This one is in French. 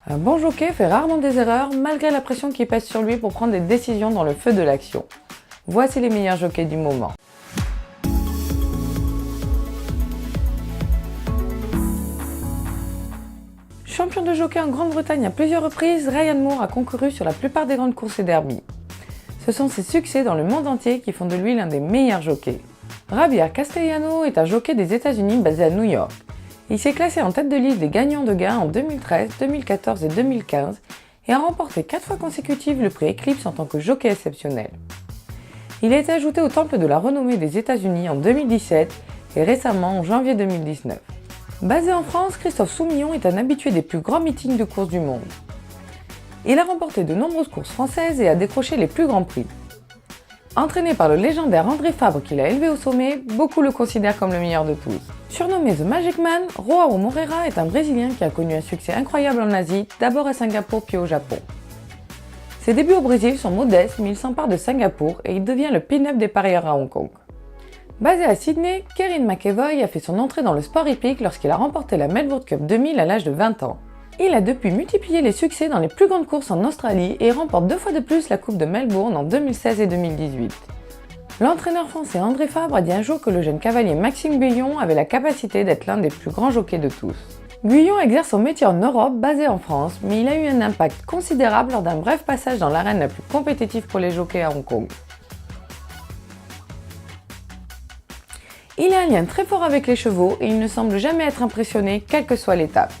Un bon jockey fait rarement des erreurs malgré la pression qui pèse sur lui pour prendre des décisions dans le feu de l'action. Voici les meilleurs jockeys du moment. Champion de jockey en Grande-Bretagne à plusieurs reprises, Ryan Moore a concouru sur la plupart des grandes courses et derbies. Ce sont ses succès dans le monde entier qui font de lui l'un des meilleurs jockeys. Javier Castellano est un jockey des États-Unis basé à New York. Il s'est classé en tête de liste des gagnants de gains en 2013, 2014 et 2015 et a remporté 4 fois consécutives le prix Eclipse en tant que jockey exceptionnel. Il a été ajouté au temple de la renommée des États-Unis en 2017 et récemment en janvier 2019. Basé en France, Christophe Soumillon est un habitué des plus grands meetings de course du monde. Il a remporté de nombreuses courses françaises et a décroché les plus grands prix. Entraîné par le légendaire André Fabre qui l'a élevé au sommet, beaucoup le considèrent comme le meilleur de tous. Surnommé The Magic Man, Joao Moreira est un Brésilien qui a connu un succès incroyable en Asie, d'abord à Singapour puis au Japon. Ses débuts au Brésil sont modestes mais il s'empare de Singapour et il devient le pin-up des parieurs à Hong Kong. Basé à Sydney, Kieran McEvoy a fait son entrée dans le sport hippique lorsqu'il a remporté la Melbourne Cup 2000 à l'âge de 20 ans. Il a depuis multiplié les succès dans les plus grandes courses en Australie et remporte 2 fois de plus la Coupe de Melbourne en 2016 et 2018. L'entraîneur français André Fabre a dit un jour que le jeune cavalier Maxime Guyon avait la capacité d'être l'un des plus grands jockeys de tous. Guyon exerce son métier en Europe, basé en France, mais il a eu un impact considérable lors d'un bref passage dans l'arène la plus compétitive pour les jockeys à Hong Kong. Il a un lien très fort avec les chevaux et il ne semble jamais être impressionné, quelle que soit l'étape.